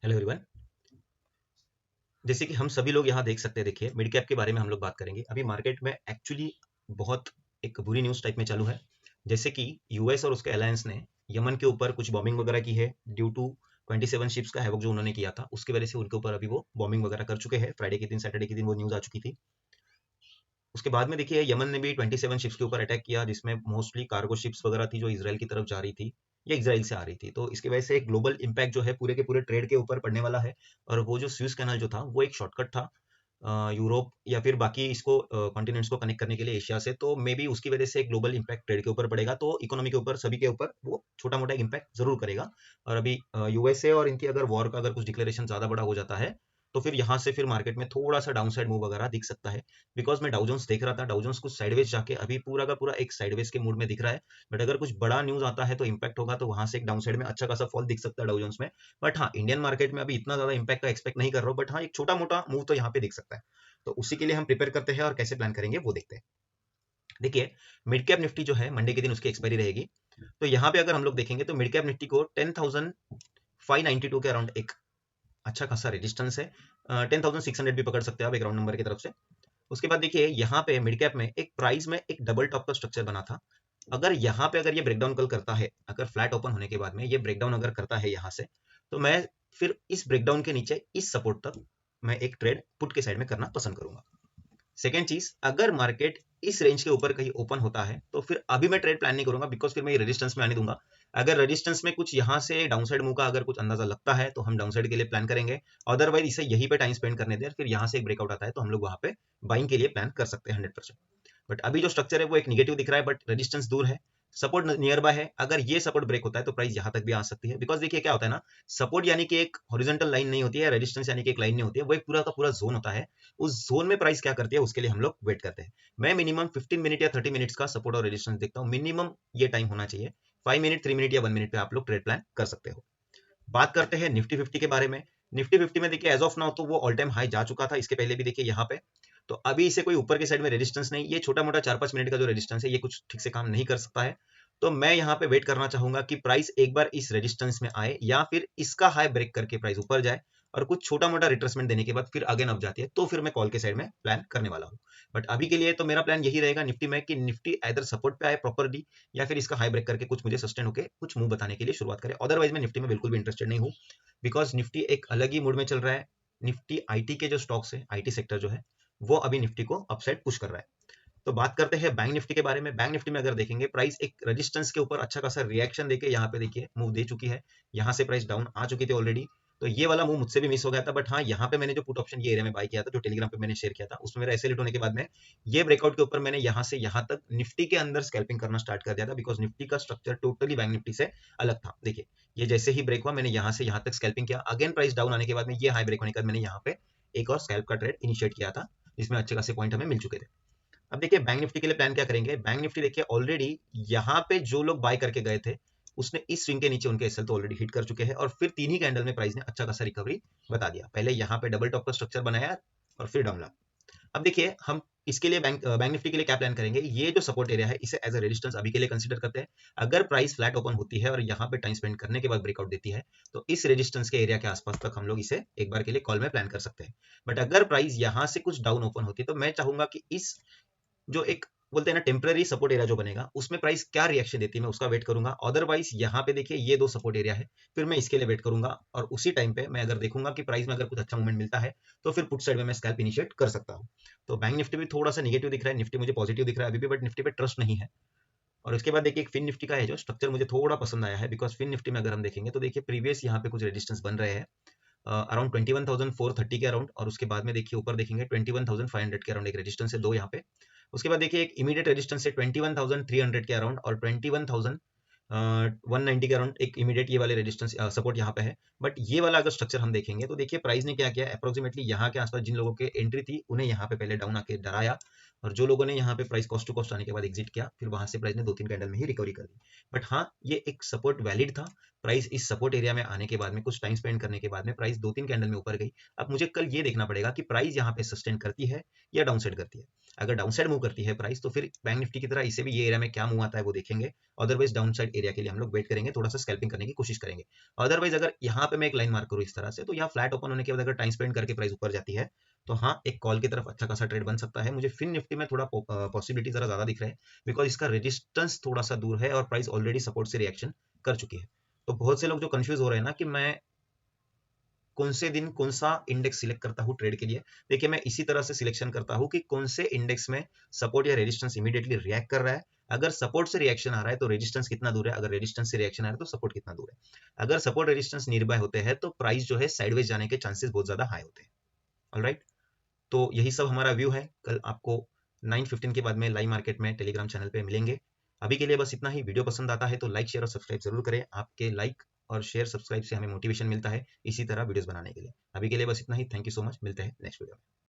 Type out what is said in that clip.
Hello everyone. जैसे कि हम सभी लोग यहाँ देख सकते हैं, देखिए मिड कैप के बारे में हम लोग बात करेंगे। अभी मार्केट में एक्चुअली बहुत एक बुरी न्यूज़ टाइप में चालू है। जैसे कि यूएस और उसके अलायंस ने यमन के ऊपर कुछ बॉम्बिंग वगैरह की है ड्यू टू 27 शिप्स का हैवक जो उन्होंने किया था, उसकी वजह से उनके ऊपर अभी वो बॉम्बिंग वगैरह कर चुके हैं। फ्राइडे के दिन, सैटरडे के दिन वो न्यूज़ आ चुकी थी। उसके बाद में देखिए यमन ने भी 27 शिप्स के ऊपर अटैक किया, जिसमें मोस्टली कार्गो शिप्स वगैरह थी जो इसराइल की तरफ जा रही थी या इसराइल से आ रही थी। तो इसकी वजह से एक ग्लोबल इंपैक्ट जो है पूरे के पूरे ट्रेड के ऊपर पड़ने वाला है। और वो जो स्विस कैनाल जो था वो एक शॉर्टकट था यूरोप या फिर बाकी इसको कॉन्टिनेंट्स को कनेक्ट करने के लिए एशिया से। तो मे बी उसकी वजह से एक ग्लोबल इंपैक्ट ट्रेड के ऊपर पड़ेगा, तो इकोनॉमी के ऊपर, सभी के ऊपर वो छोटा मोटा इंपैक्ट जरूर करेगा। और अभी यूएसए और इनकी अगर वॉर का अगर कुछ डिक्लेरेशन ज्यादा बड़ा हो जाता है तो फिर यहाँ से फिर मार्केट में थोड़ा सा डाउन साइड मूव वगैरह दिख सकता है। बिकॉज मैं डाउजोन्स देख रहा था, डाउजोन्स कुछ साइडवेज जाके अभी पूरा का पूरा एक साइडवेज के मूड में दिख रहा है। बट अगर कुछ बड़ा न्यूज आता है तो इंपैक्ट होगा, तो वहां से एक डाउन साइड में अच्छा खासा फॉल दिख सकता है डाउजोन्स में। बट हाँ, इंडियन मार्केट में अभी इतना ज्यादा इंपैक्ट का एक्सपेक्ट नहीं कर रहा हूँ, बट हाँ एक छोटा मोटा मूव तो यहाँ पे दिख सकता है। तो उसी के लिए हम प्रिपेयर करते हैं और कैसे प्लान करेंगे वो देखते हैं। देखिए, मिड कैप निफ्टी जो है मंडे के दिन उसकी एक्सपायरी रहेगी। तो यहाँ पे अगर हम लोग देखेंगे तो मिड कैप निफ्टी को 10,592 के अराउंड एक अच्छा खासा रेजिस्टेंस है। 10,600 भी पकड़ सकते हैं आप एक राउंड नंबर की तरफ से। उसके बाद देखिए यहाँ पे मिड कैप में एक प्राइस में एक डबल टॉप का स्ट्रक्चर बना था। अगर यहाँ पे अगर ये ब्रेकडाउन कल करता है, अगर फ्लैट ओपन होने के बाद में ये ब्रेकडाउन अगर करता है यहाँ से, तो मैं फिर इस ब्रेकडाउन के नीचे इस सपोर्ट तक मैं एक ट्रेड पुट के साइड में करना पसंद करूंगा। सेकेंड चीज, अगर मार्केट इस रेंज के ऊपर कहीं ओपन होता है तो फिर अभी मैं ट्रेड प्लान नहीं करूंगा, बिकॉज फिर मैं ये रेजिस्टेंस में आने दूंगा। अगर रेजिस्टेंस में कुछ यहाँ से डाउन साइड मूव का अगर कुछ अंदाजा लगता है तो हम डाउन साइड के लिए प्लान करेंगे। अदरवाइज इसे यहीं पे टाइम स्पेंड करने दें, फिर यहाँ से एक ब्रेकआउट आता है तो हम लोग वहां पे बाइंग के लिए प्लान कर सकते हैं 100%। बट अभी जो स्ट्रक्चर है वो एक निगेटिव दिख रहा है, बट रेजिस्टेंस दूर है, सपोर्ट नियर बाय है। अगर ये सपोर्ट ब्रेक होता है तो प्राइस यहाँ तक भी आ सकती है। बिकॉज देखिए क्या होता है ना, सपोर्ट यानी कि एक हॉरिजॉन्टल लाइन नहीं होती है, रेजिस्टेंस यानी कि एक लाइन नहीं होती है, वो एक पूरा का पूरा जोन होता है। उस जोन में प्राइस क्या करती है उसके लिए हम लोग वेट करते हैं। मैं मिनिमम 15 मिनट या 30 मिनट्स का सपोर्ट और रेजिस्टेंस देखता हूँ, मिनिमम ये टाइम होना चाहिए। 5 मिनट, 3 मिनट या 1 मिनट पे आप लोग ट्रेड प्लान कर सकते हो। बात करते हैं निफ्टी 50 के बारे में। निफ्टी 50 में देखिए एज ऑफ नाउ तो वो ऑल टाइम हाई जा चुका था, इसके पहले भी देखिए यहाँ पे। तो अभी इसे कोई ऊपर के साइड में रेजिस्टेंस नहीं, ये छोटा मोटा 4-5 मिनट का जो रेजिस्टेंस है ये कुछ ठीक से काम नहीं कर सकता है। तो मैं यहाँ पे वेट करना चाहूंगा कि प्राइस एक बार इस रेजिस्टेंस में आए या फिर इसका हाई ब्रेक करके प्राइस ऊपर जाए और कुछ छोटा मोटा रिट्रेसमेंट देने के बाद फिर अगेन अप जाती है, तो फिर मैं कॉल के साइड में प्लान करने वाला हूँ। बट अभी के लिए तो मेरा प्लान यही रहेगा निफ्टी में कि निफ्टी इधर सपोर्ट पे आए प्रॉपरली या फिर इसका हाई ब्रेक करके कुछ मुझे सस्टेन होकर कुछ मूव बताने के लिए शुरुआत करे। अदरवाइज मैं निफ्टी में बिल्कुल भी इंटरेस्टेड नहीं हूँ, बिकॉज निफ्टी एक अलग ही मूड में चल रहा है। निफ्टी आईटी के जो स्टॉक्स है, आईटी सेक्टर जो है, वो अभी निफ्टी को अपसाइड पुश कर रहा है। तो बात करते हैं बैंक निफ्टी के बारे में। बैंक निफ्टी में अगर देखेंगे प्राइस एक रेजिस्टेंस के ऊपर अच्छा खासा रिएक्शन देके यहाँ पे देखिए मूव दे चुकी है। यहाँ से प्राइस डाउन आ चुकी थी ऑलरेडी। तो ये वाला मूव मुझसे भी मिस हो गया था, बट हाँ यहाँ पे मैंने जो पुट ऑप्शन ये एरिया में बाय किया था, जो टेलीग्राम पे मैंने शेयर किया था, उसमें मेरा एसएल होने के बाद में ये ब्रेकआउट के ऊपर मैंने यहाँ से यहाँ तक निफ्टी के अंदर स्कैल्पिंग करना स्टार्ट कर दिया था, बिकॉज निफ्टी का स्ट्रक्चर टोटली बैंक निफ्टी से अलग था। देखिए ये जैसे ही ब्रेक हुआ मैंने यहाँ से यहाँ तक स्कैल्पिंग किया, अगेन प्राइस डाउन आने के बाद में ये हाई ब्रेक होने के बाद मैंने यहाँ पे एक और स्कैल्प का ट्रेड इनिशिएट किया था, जिसमें अच्छे खासे पॉइंट हमें मिल चुके थे। अब देखिए बैंक निफ्टी के लिए प्लान क्या करेंगे। बैंक निफ्टी देखिए ऑलरेडी यहाँ पे जो लोग बाय करके गए थे, उसने इस स्विंग के नीचे उनके एसएल तो ऑलरेडी हिट कर चुके हैं और फिर तीन ही कैंडल में प्राइस ने अच्छा खासा रिकवरी बता दिया। पहले यहाँ पे डबल टॉप का स्ट्रक्चर बनाया और फिर डाउन ला। अब देखिए हम इसके लिए बैंक निफ्टी के लिए क्या प्लान करेंगे। ये जो सपोर्ट एरिया है इसे एज अ रेजिस्टेंस अभी के लिए कंसीडर करते हैं। अगर प्राइस फ्लैट ओपन होती है और यहाँ पे टाइम स्पेंड करने के बाद ब्रेकआउट देती है, तो इस रेजिस्टेंस के एरिया के आसपास तक हम लोग इसे एक बार के लिए कॉल में प्लान कर सकते हैं। बट अगर प्राइस यहाँ से कुछ डाउन ओपन होती है तो मैं चाहूंगा कि इस जो एक बोलते हैं ना टेम्पररी सपोर्ट एरिया जो बनेगा, उसमें प्राइस क्या रिएक्शन देती है मैं उसका वेट करूंगा। अदरवाइज यहाँ पे देखिए ये दो सपोर्ट एरिया है, फिर मैं इसके लिए वेट करूंगा और उसी टाइम पे मैं अगर देखूंगा कि प्राइस में अगर कुछ अच्छा मूवमेंट मिलता है तो फिर पुट साइड में मैं स्कैल्प इनिशिएट कर सकता हूँ। तो बैंक निफ्टी भी थोड़ा सा निगेटिव दिख रहा है, निफ्टी मुझे पॉजिटिव दिख रहा है अभी भी, बट निफ्टी पे ट्रस्ट नहीं है। और उसके बाद देखिए एक फिन निफ्टी का है जो स्ट्रक्चर मुझे थोड़ा पसंद आया है, बिकॉज फिन निफ्टी में अगर हम देखेंगे तो देखिए प्रीवियस यहाँ पे कुछ रेजिस्टेंस बन रहे हैं अराउंड 21,430 के अराउंड, और उसके बाद में देखिए ऊपर देखेंगे 21,500 के अराउंड एक रेजिस्टेंस है दो यहाँ पे। उसके बाद देखिए एक इमीडिएट रेजिस्टेंस है 21,300 के अराउंड और 21,190 के अराउंड एक इमीडिएट ये वाले रेजिस्टेंस सपोर्ट यहाँ पे है। बट ये वाला अगर स्ट्रक्चर हम देखेंगे तो देखिए प्राइस ने क्या किया, अप्रोक्सीमेटली यहाँ के आसपास जिन लोगों के एंट्री थी उन्हें यहाँ पे पहले डाउन आके डराया और जो लोगों ने यहाँ पे प्राइस कॉस्ट टू कॉस्ट आने के बाद एग्जिट किया, फिर वहां से प्राइस ने 2-3 कैंडल में ही रिकवरी कर दी। बट हाँ, ये एक सपोर्ट वैलिड था। प्राइस इस सपोर्ट एरिया में आने के बाद में कुछ टाइम स्पेंड करने के बाद में प्राइस 2-3 कैंडल में ऊपर गई। अब मुझे कल ये देखना पड़ेगा कि प्राइस यहाँ पे सस्टेन करती है या डाउनसाइड करती है। अगर डाउनसाइड मूव करती है प्राइस, तो फिर बैंक निफ्टी की तरह इसे भी ये एरिया में क्या मूव आता है वो देखेंगे। अदरवाइज डाउनसाइड एरिया के लिए हम लोग वेट करेंगे, थोड़ा सा स्कैल्पिंग करने की कोशिश करेंगे। अदरवाइज अगर यहाँ पे मैं एक लाइन मार्क करूँ इस तरह से, तो यहाँ फ्लैट ओपन होने के बाद अगर टाइम स्पेंड करके प्राइस ऊपर जाती है, तो हाँ, एक कॉल की तरफ अच्छा खासा ट्रेड बन सकता है। मुझे फिन निफ्टी में थोड़ा पॉसिबिलिटी जरा ज्यादा दिख रहा है, बिकॉज इसका रेजिस्टेंस थोड़ा सा दूर है और प्राइस ऑलरेडी सपोर्ट से रिएक्शन कर चुकी है। तो बहुत से लोग जो कंफ्यूज हो रहे हैं ना कि मैं कौन से दिन कौन सा इंडेक्स सिलेक्ट करता हूँ ट्रेड के लिए, देखिए मैं इसी तरह से सिलेक्शन करता हूँ कि कौन से इंडेक्स में सपोर्ट या रेजिस्टेंस इमीडिएटली रिएक्ट कर रहा है। अगर सपोर्ट से रिएक्शन आ रहा है तो रेजिस्टेंस कितना दूर है, अगर रेजिस्टेंस से रिएक्शन आ रहा है तो सपोर्ट कितना दूर है। अगर सपोर्ट रेजिस्टेंस नियर बाय होते हैं तो प्राइस जो है साइडवेज जाने के चांसेस बहुत ज्यादा हाई होते हैं। ऑलराइट, तो यही सब हमारा व्यू है। कल आपको 9:15 के बाद में लाइव मार्केट में टेलीग्राम चैनल पे मिलेंगे। अभी के लिए बस इतना ही। वीडियो पसंद आता है तो लाइक शेयर और सब्सक्राइब जरूर करें। आपके लाइक और शेयर सब्सक्राइब से हमें मोटिवेशन मिलता है इसी तरह वीडियोस बनाने के लिए। अभी के लिए बस इतना ही। Thank you so much. मिलते हैं नेक्स्ट वीडियो में।